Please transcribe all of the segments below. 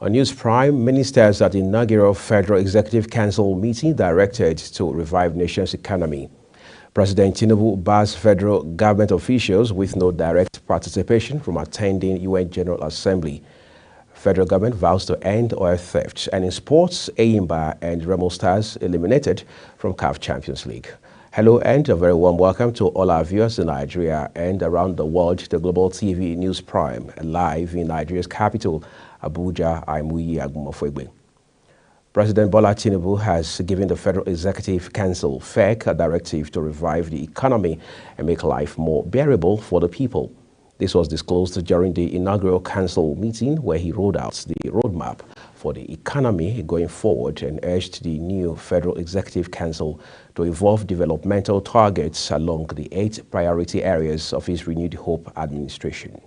On News Prime, ministers at the inaugural Federal Executive Council meeting directed to revive nation's economy. President Tinubu bars federal government officials with no direct participation from attending UN General Assembly. Federal government vows to end oil theft. And in sports, Eyimba and Remo Stars eliminated from CAF Champions League. Hello and a very warm welcome to all our viewers in Nigeria and around the world to Global TV News Prime, live in Nigeria's capital, Abuja. I'm Uyi Agumofwegbe. President Bola Tinubu has given the Federal Executive Council FEC a directive to revive the economy and make life more bearable for the people. This was disclosed during the inaugural council meeting where he rolled out the roadmap for the economy going forward and urged the new Federal Executive Council to evolve developmental targets along the 8 priority areas of his renewed hope administration.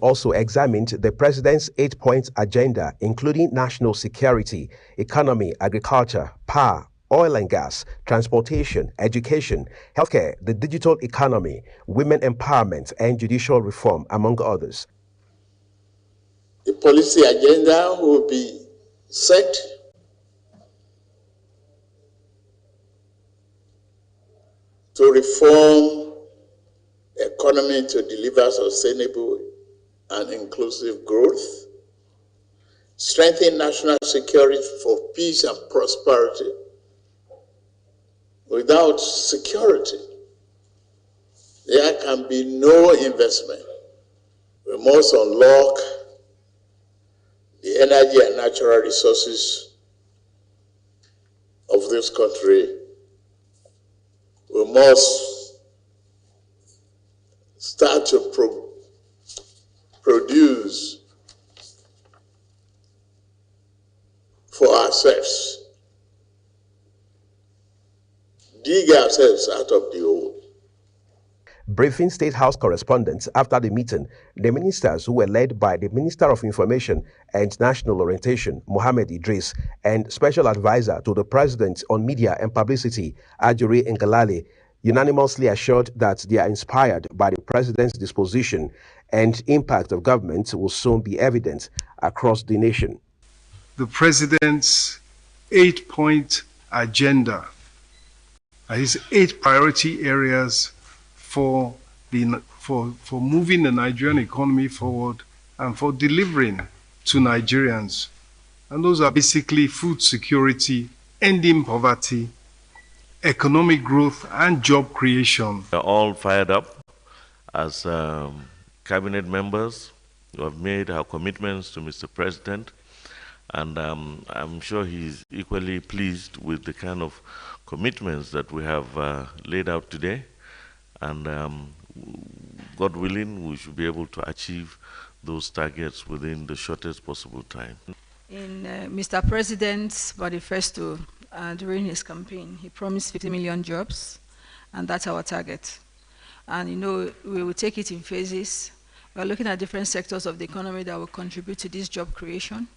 Also examined the president's 8-point agenda, including national security, economy, agriculture, power, oil and gas, transportation, education, healthcare, the digital economy, women empowerment, and judicial reform, among others. The policy agenda will be set to reform the economy to deliver sustainable and inclusive growth, strengthen national security for peace and prosperity. Without security, there can be no investment. We must unlock the energy and natural resources of this country. We must start to produce for ourselves, dig ourselves out of the hole. Briefing State House correspondents after the meeting, the ministers who were led by the Minister of Information and National Orientation, Mohammed Idris, and Special Advisor to the President on Media and Publicity, Ajuri Ngalale, unanimously assured that they are inspired by the President's disposition and impact of government will soon be evident across the nation. The President's 8-point agenda, his 8 priority areas for moving the Nigerian economy forward and for delivering to Nigerians. And those are basically food security, ending poverty, economic growth, and job creation. We're all fired up as cabinet members who have made our commitments to Mr. President, and I'm sure he's equally pleased with the kind of commitments that we have laid out today, and God willing, we should be able to achieve those targets within the shortest possible time. In Mr. President's manifesto during his campaign, he promised 50 million jobs, and that's our target. And you know, we will take it in phases. We're looking at different sectors of the economy that will contribute to this job creation.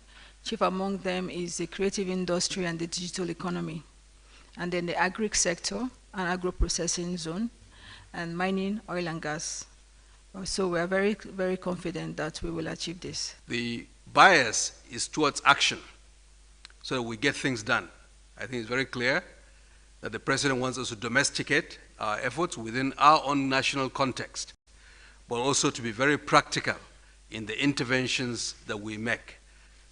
Chief among them is the creative industry and the digital economy. And then the agri sector and agro-processing zone, and mining, oil and gas. So we are very, very confident that we will achieve this. The bias is towards action, so that we get things done. I think it's very clear that the President wants us to domesticate our efforts within our own national context, but also to be very practical in the interventions that we make.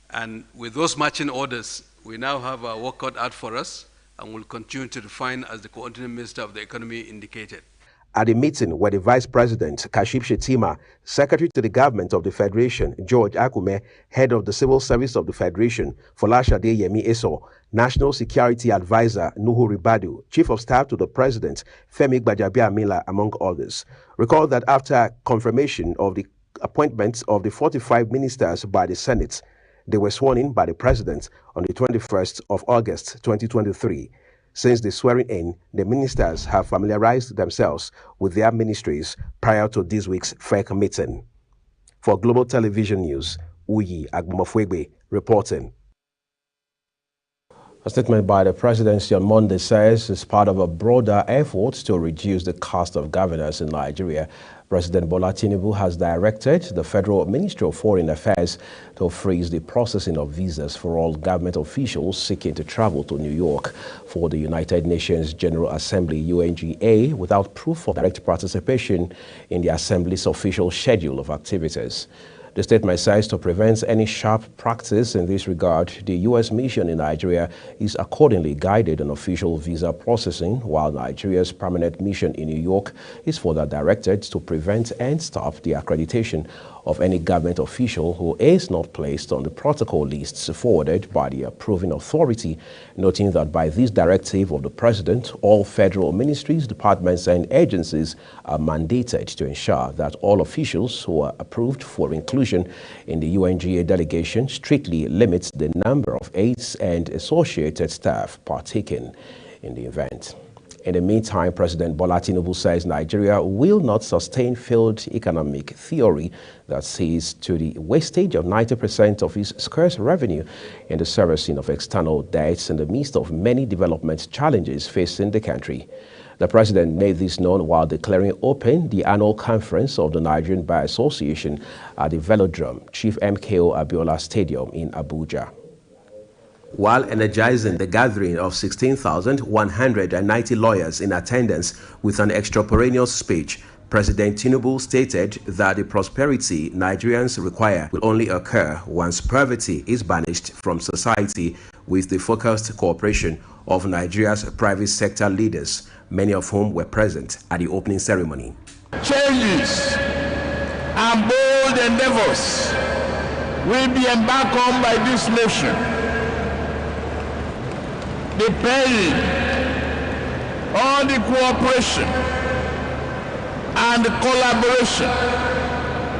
And with those matching orders, we now have our work cut out for us, and will continue to refine as the Coordinating Minister of the Economy indicated. At the meeting where the Vice President, Kashif Shettima, Secretary to the Government of the Federation, George Akume, Head of the Civil Service of the Federation, Folashade Yemi Eso, National Security Advisor, Nuhu Ribadu, Chief of Staff to the President, Femi Gbajabiamila, among others. Recall that after confirmation of the appointments of the 45 ministers by the Senate, they were sworn in by the President on the 21st of August, 2023. Since the swearing in, the ministers have familiarized themselves with their ministries prior to this week's FEC meeting. For Global Television News, Uyi Agumofwegbe reporting. A statement by the presidency on Monday says it's part of a broader effort to reduce the cost of governance in Nigeria. President Bola Tinubu has directed the Federal Ministry of Foreign Affairs to freeze the processing of visas for all government officials seeking to travel to New York for the United Nations General Assembly UNGA without proof of direct participation in the Assembly's official schedule of activities. The statement says to prevent any sharp practice in this regard, the U.S. mission in Nigeria is accordingly guided on official visa processing, while Nigeria's permanent mission in New York is further directed to prevent and stop the accreditation of any government official who is not placed on the protocol lists forwarded by the approving authority, noting that by this directive of the President, all federal ministries, departments, and agencies are mandated to ensure that all officials who are approved for inclusion in the UNGA delegation strictly limits the number of aides and associated staff partaking in the event. In the meantime, President Bola Tinubu says Nigeria will not sustain failed economic theory that sees to the wastage of 90% of its scarce revenue in the servicing of external debts in the midst of many development challenges facing the country. The president made this known while declaring open the annual conference of the Nigerian Bar Association at the Velodrome, Chief MKO Abiola Stadium in Abuja. While energizing the gathering of 16,190 lawyers in attendance with an extemporaneous speech, President Tinubu stated that the prosperity Nigerians require will only occur once poverty is banished from society with the focused cooperation of Nigeria's private sector leaders, many of whom were present at the opening ceremony. Changes and bold endeavors will be embarked on by this nation, depending on the cooperation and the collaboration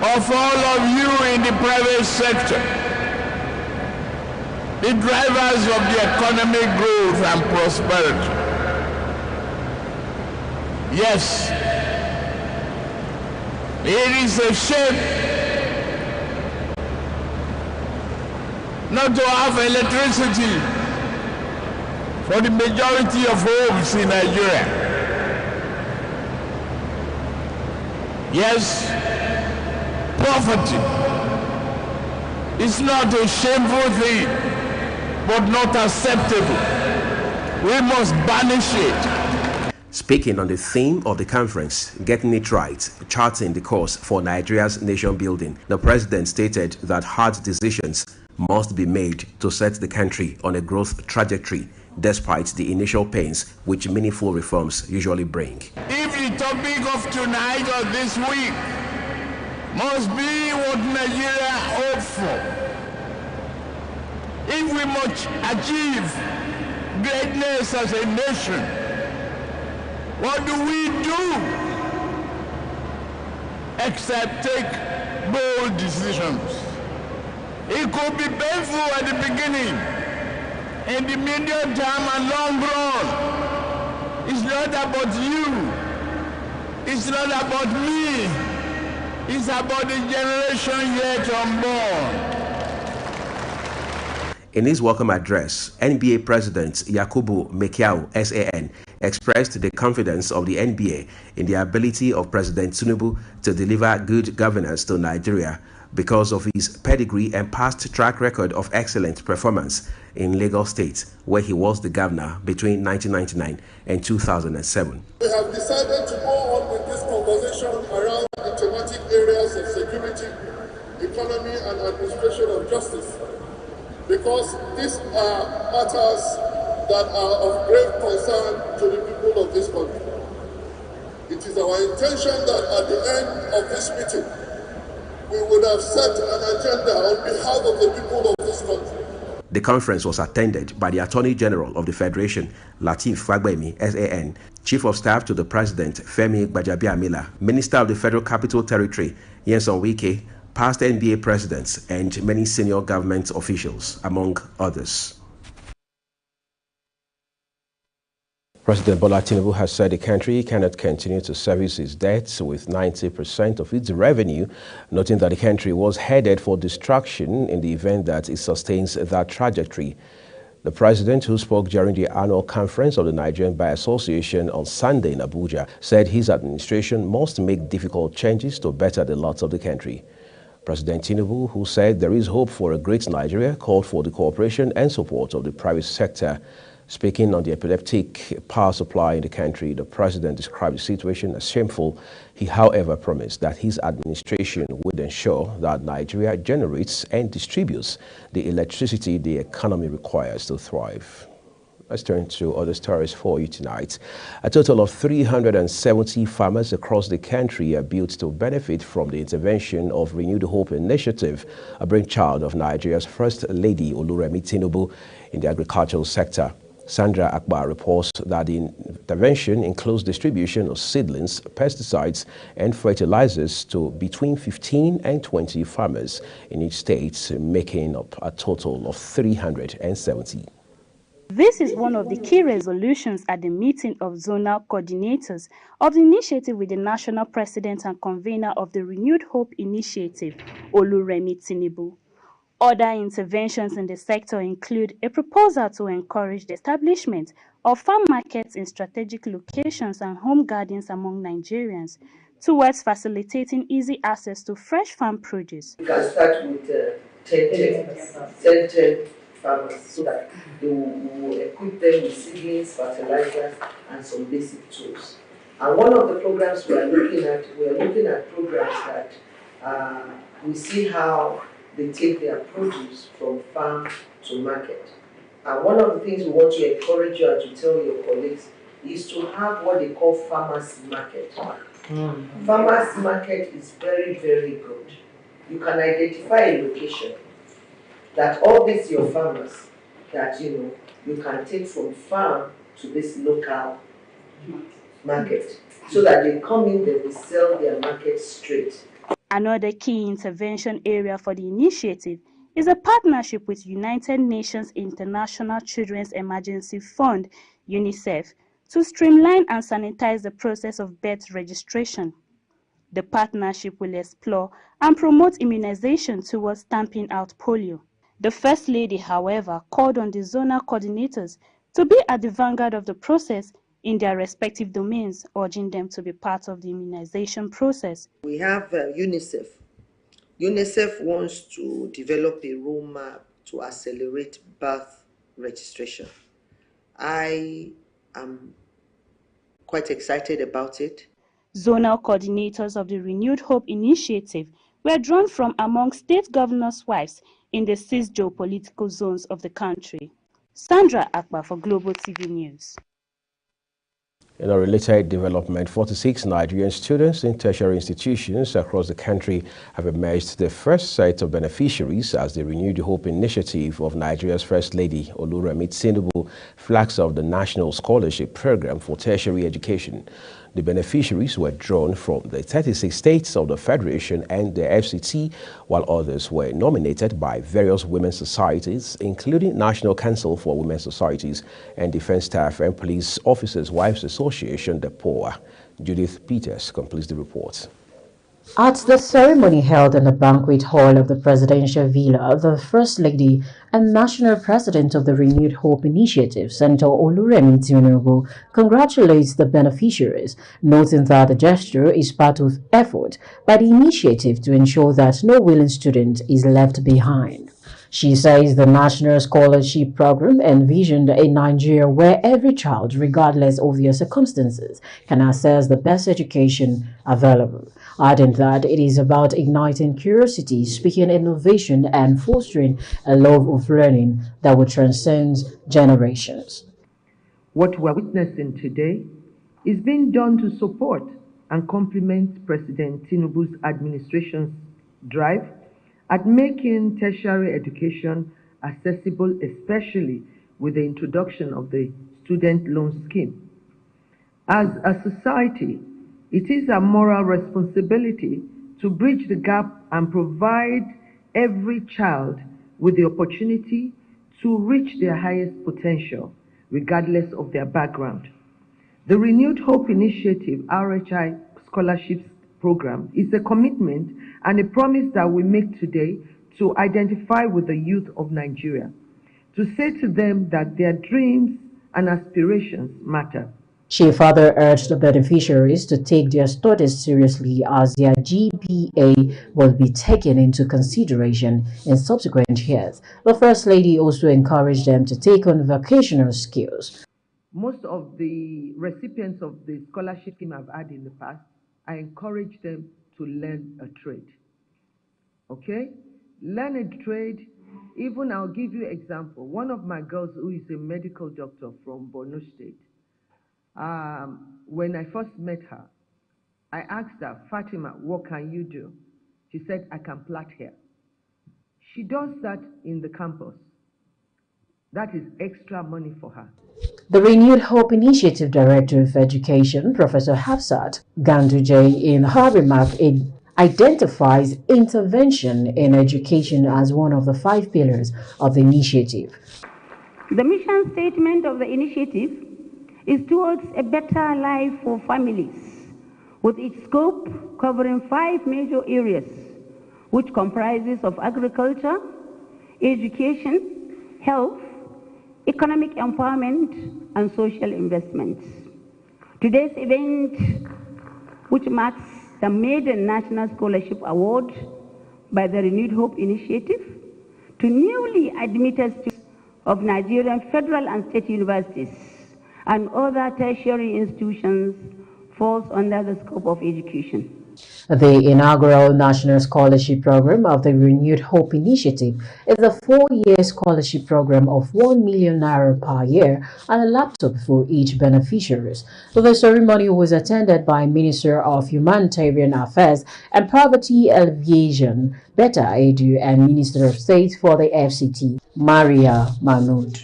of all of you in the private sector, the drivers of the economic growth and prosperity. Yes, it is a shame not to have electricity for the majority of homes in Nigeria. Yes, poverty is not a shameful thing, but not acceptable. We must banish it. Speaking on the theme of the conference, Getting It Right, Charting the Course for Nigeria's Nation Building, the president stated that hard decisions must be made to set the country on a growth trajectory, despite the initial pains which meaningful reforms usually bring. If the topic of tonight or this week must be what Nigeria hopes for, if we must achieve greatness as a nation, what do we do except take bold decisions? It could be painful at the beginning. In the medium term and long run, it's not about you, it's not about me, it's about the generation yet unborn. In his welcome address, NBA President Yakubu Mekiao, SAN, expressed the confidence of the NBA in the ability of President Tinubu to deliver good governance to Nigeria because of his pedigree and past track record of excellent performance in Lagos State, where he was the governor between 1999 and 2007. We have decided to go on with this conversation around the thematic areas of security, economy, and administration of justice, because these are matters that are of great concern to the people of this country. It is our intention that at the end of this meeting, we would have set an agenda on behalf of the people of this country. The conference was attended by the Attorney General of the Federation, Lateef Fagbemi, SAN, Chief of Staff to the President, Femi Gbajabiamila, Minister of the Federal Capital Territory, Nyesom Wike, past NBA presidents, and many senior government officials, among others. President Bola Tinubu has said the country cannot continue to service its debts with 90% of its revenue, noting that the country was headed for destruction in the event that it sustains that trajectory. The president, who spoke during the annual conference of the Nigerian Bar Association on Sunday in Abuja, said his administration must make difficult changes to better the lot of the country. President Tinubu, who said there is hope for a great Nigeria, called for the cooperation and support of the private sector. Speaking on the epileptic power supply in the country, the president described the situation as shameful. He, however, promised that his administration would ensure that Nigeria generates and distributes the electricity the economy requires to thrive. Let's turn to other stories for you tonight. A total of 370 farmers across the country are built to benefit from the intervention of Renewed Hope Initiative, a brainchild of Nigeria's First Lady Oluremi Tinubu in the agricultural sector. Sandra Akbar reports that the intervention includes distribution of seedlings, pesticides, and fertilizers to between 15 and 20 farmers in each state, making up a total of 370. This is one of the key resolutions at the meeting of zonal coordinators of the initiative with the national president and convener of the Renewed Hope Initiative, Oluremi Tinubu. Other interventions in the sector include a proposal to encourage the establishment of farm markets in strategic locations and home gardens among Nigerians, towards facilitating easy access to fresh farm produce. We can start with 10 farmers so that they will equip them with seedlings, fertilizers, and some basic tools. And one of the programs we are looking at programs that we see how they take their produce from farm to market. And one of the things we want to encourage you and to tell your colleagues is to have what they call farmers market. Farmers market is very, very good. You can identify a location that all these your farmers that you can take from farm to this local market, so that they come in, they will sell their market straight. Another key intervention area for the initiative is a partnership with United Nations International Children's Emergency Fund, UNICEF, to streamline and sanitize the process of birth registration. The partnership will explore and promote immunization towards stamping out polio. The First Lady, however, called on the zonal coordinators to be at the vanguard of the process in their respective domains, urging them to be part of the immunization process. We have UNICEF. UNICEF wants to develop a roadmap to accelerate birth registration. I am quite excited about it. Zonal coordinators of the Renewed Hope Initiative were drawn from among state governors' wives in the 6 geopolitical zones of the country. Sandra Akbar for Global TV News. In a related development, 46 Nigerian students in tertiary institutions across the country have emerged the first set of beneficiaries as the Renewed Hope Initiative of Nigeria's First Lady Oluremi Tinubu flags off the National Scholarship Program for Tertiary Education. The beneficiaries were drawn from the 36 states of the Federation and the FCT, while others were nominated by various women's societies, including National Council for Women's Societies and Defense Staff and Police Officers' Wives Association, the POA. Judith Peters completes the report. At the ceremony held in the banquet hall of the Presidential Villa, the First Lady and National President of the Renewed Hope Initiative, Senator Oluremi Tinubu, congratulates the beneficiaries, noting that the gesture is part of effort by the initiative to ensure that no willing student is left behind. She says the National Scholarship Program envisioned a Nigeria where every child, regardless of their circumstances, can access the best education available, adding that it is about igniting curiosity, speaking innovation, and fostering a love of learning that will transcend generations. What we're witnessing today is being done to support and complement President Tinubu's administration's drive at making tertiary education accessible, especially with the introduction of the student loan scheme. As a society, it is a moral responsibility to bridge the gap and provide every child with the opportunity to reach their highest potential, regardless of their background. The Renewed Hope Initiative RHI Scholarships Program is a commitment and a promise that we make today to identify with the youth of Nigeria, to say to them that their dreams and aspirations matter. She further urged the beneficiaries to take their studies seriously as their GPA will be taken into consideration in subsequent years. The First Lady also encouraged them to take on vocational skills. Most of the recipients of the scholarship scheme I've had in the past, I encourage them to learn a trade. Okay? Learn a trade. Even I'll give you an example. One of my girls who is a medical doctor from Borno State, when I first met her, I asked her, Fatima, what can you do? She said, I can plait hair. She does that in the campus. That is extra money for her. The Renewed Hope Initiative Director of Education, Professor Hafsat Ganduje, in her remark, identifies intervention in education as one of the 5 pillars of the initiative. The mission statement of the initiative is towards a better life for families, with its scope covering 5 major areas, which comprises of agriculture, education, health, economic empowerment, and social investments. Today's event, which marks the maiden National Scholarship Award by the Renewed Hope Initiative to newly admitted students of Nigerian federal and state universities and other tertiary institutions, falls under the scope of education. The inaugural National Scholarship Program of the Renewed Hope Initiative is a 4-year scholarship program of 1 million naira per year and a laptop for each beneficiary. The ceremony was attended by Minister of Humanitarian Affairs and Poverty Alleviation, Betta Edu, and Minister of State for the FCT, Maria Mahmoud.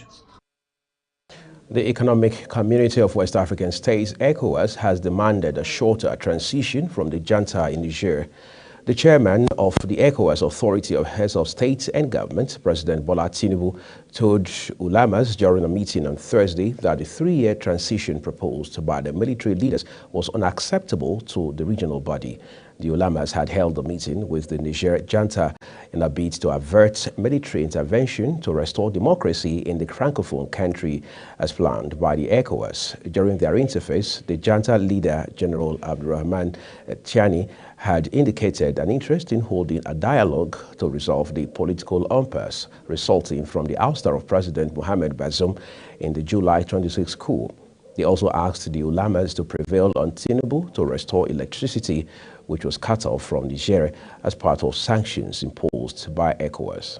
The Economic Community of West African States, ECOWAS, has demanded a shorter transition from the junta in Niger. The chairman of the ECOWAS Authority of Heads of State and Government, President Bola Tinubu, told Ulamas during a meeting on Thursday that the 3-year transition proposed by the military leaders was unacceptable to the regional body. The Ulamas had held a meeting with the Niger junta in a bid to avert military intervention to restore democracy in the Francophone country as planned by the ECOWAS. During their interface, the junta leader, General Abdurrahman Tiani, had indicated an interest in holding a dialogue to resolve the political impasse resulting from the ouster of President Mohamed Bazoum in the July 26 coup. They also asked the Ulamas to prevail on Tinubu to restore electricity, which was cut off from Niger as part of sanctions imposed by ECOWAS.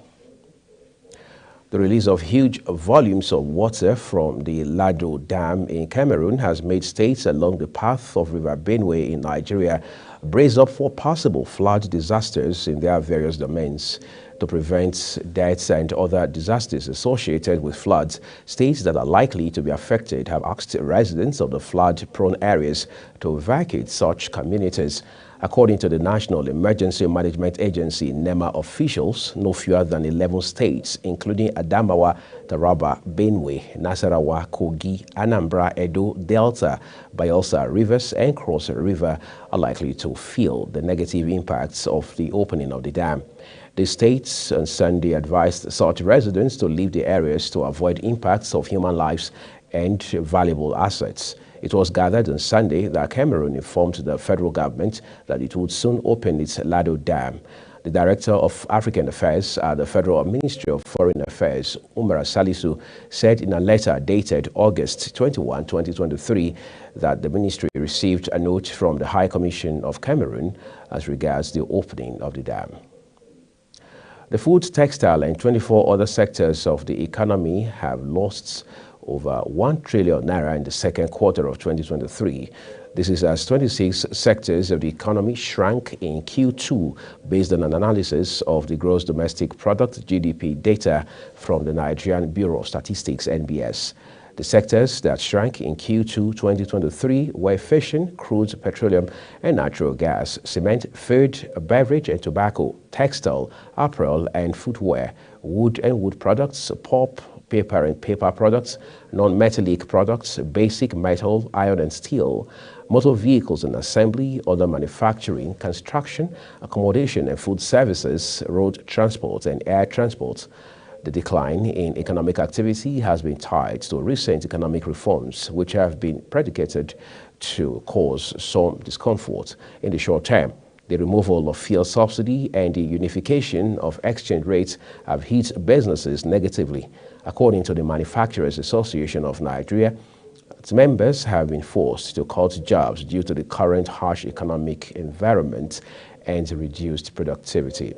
The release of huge volumes of water from the Lado Dam in Cameroon has made states along the path of River Benue in Nigeria brace up for possible flood disasters in their various domains. To prevent deaths and other disasters associated with floods, states that are likely to be affected have asked residents of the flood-prone areas to evacuate such communities. According to the National Emergency Management Agency, NEMA officials, no fewer than 11 states, including Adamawa, Taraba, Benue, Nasarawa, Kogi, Anambra, Edo, Delta, Bayelsa, Rivers, and Cross River, are likely to feel the negative impacts of the opening of the dam. The states on Sunday advised such residents to leave the areas to avoid impacts of human lives and valuable assets. It was gathered on Sunday that Cameroon informed the federal government that it would soon open its Lado Dam. The Director of African Affairs at the Federal Ministry of Foreign Affairs, Umar Salisu, said in a letter dated August 21, 2023, that the ministry received a note from the High Commission of Cameroon as regards the opening of the dam. The food, textile, and 24 other sectors of the economy have lost over 1 trillion naira in the second quarter of 2023. This is as 26 sectors of the economy shrank in Q2 based on an analysis of the gross domestic product (GDP) data from the Nigerian Bureau of Statistics (NBS). The sectors that shrank in Q2 2023 were fishing, crude petroleum and natural gas, cement, food, beverage and tobacco, textile, apparel and footwear, wood and wood products, pulp, paper and paper products, non-metallic products, basic metal, iron and steel, motor vehicles and assembly, other manufacturing, construction, accommodation and food services, road transport and air transport. The decline in economic activity has been tied to recent economic reforms, which have been predicated to cause some discomfort in the short term. The removal of fuel subsidy and the unification of exchange rates have hit businesses negatively. According to the Manufacturers Association of Nigeria, its members have been forced to cut jobs due to the current harsh economic environment and reduced productivity.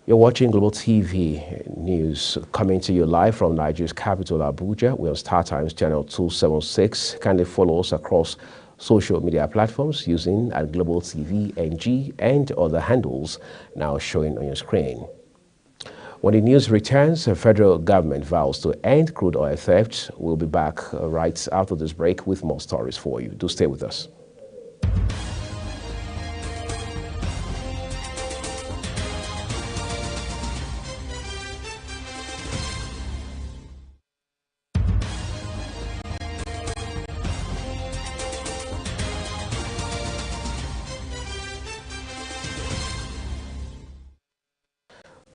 You're watching Global TV News, coming to you live from Nigeria's capital, Abuja. We're on StarTimes channel 276. Kindly follow us across social media platforms using Global TV NG and other handles now showing on your screen. When the news returns, the federal government vows to end crude oil theft. We'll be back right after this break with more stories for you. Do stay with us.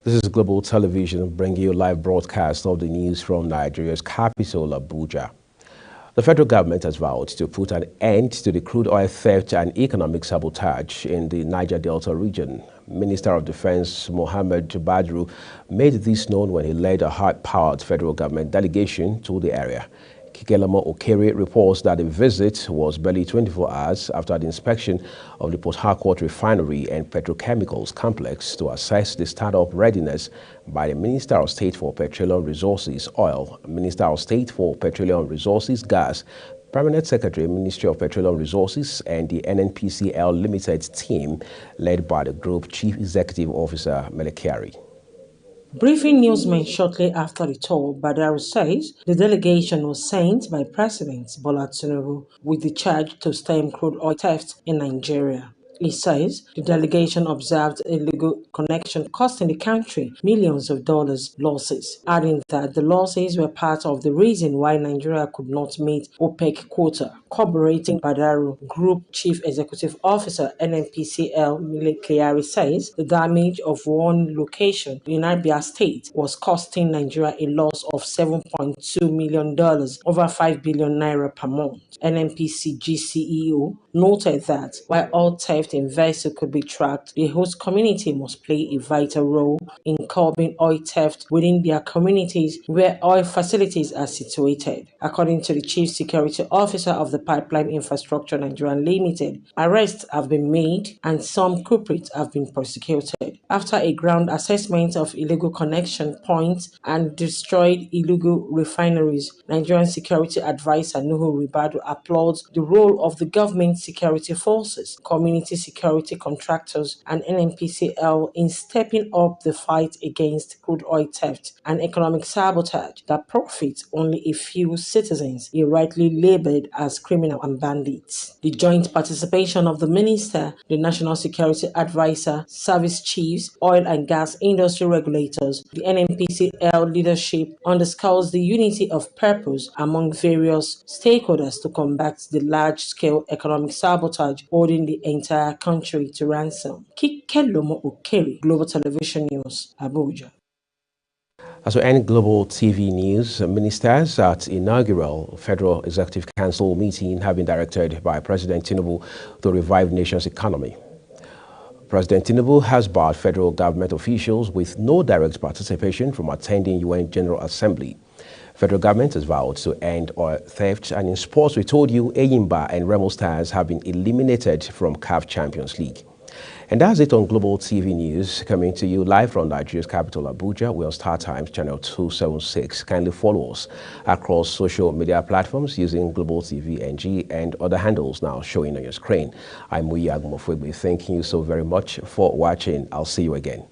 This is Global Television bringing you live broadcast of the news from Nigeria's capital, Abuja. The federal government has vowed to put an end to the crude oil theft and economic sabotage in the Niger Delta region. Minister of Defense Mohammed Badru made this known when he led a high-powered federal government delegation to the area. Kikelamo Okere reports that the visit was barely 24 hours after the inspection of the Port Harcourt refinery and petrochemicals complex to assess the startup readiness by the Minister of State for Petroleum Resources, Oil, Minister of State for Petroleum Resources, Gas, Permanent Secretary, Ministry of Petroleum Resources, and the NNPCL Limited team led by the Group Chief Executive Officer Melekari. Briefing newsmen shortly after the tour, Badaru says the delegation was sent by President Bola Tinubu with the charge to stem crude oil theft in Nigeria. He says the delegation observed illegal connection costing the country millions of dollars losses, adding that the losses were part of the reason why Nigeria could not meet OPEC quota. Corroborating Badaru, Group Chief Executive Officer NNPCL Melekari says the damage of one location in Abia State was costing Nigeria a loss of $7.2 million, over 5 billion naira per month. NNPCG CEO noted that while all theft in vessel could be tracked, the host community must play a vital role in curbing oil theft within their communities where oil facilities are situated. According to the Chief Security Officer of the Pipeline Infrastructure Nigeria Limited, arrests have been made and some culprits have been prosecuted. After a ground assessment of illegal connection points and destroyed illegal refineries, Nigerian Security Advisor Nuhu Ribadu applauds the role of the government security forces, community security contractors, and NNPCL in stepping up the fight against crude oil theft and economic sabotage that profits only a few citizens, he rightly labeled as criminal and bandits. The joint participation of the Minister, the National Security Advisor, Service Chiefs, Oil and Gas Industry Regulators, the NNPCL leadership underscores the unity of purpose among various stakeholders to combat the large-scale economic sabotage holding the entire country to ransom. Kikelamo Okere, Global Television News, Abuja. As we end Global TV News, ministers at inaugural Federal Executive Council meeting have been directed by President Tinubu to revive the nation's economy. President Tinubu has barred federal government officials with no direct participation from attending UN General Assembly. Federal government has vowed to end oil theft, and in sports we told you Eyimba and Remo Stars have been eliminated from CAF Champions League. And that's it on Global TV News, coming to you live from Nigeria's capital, Abuja. We're on StarTimes channel 276. Kindly follow us across social media platforms using Global TV NG and other handles now showing on your screen. I'm Muyi Agumofwebe, thanking you so very much for watching. I'll see you again.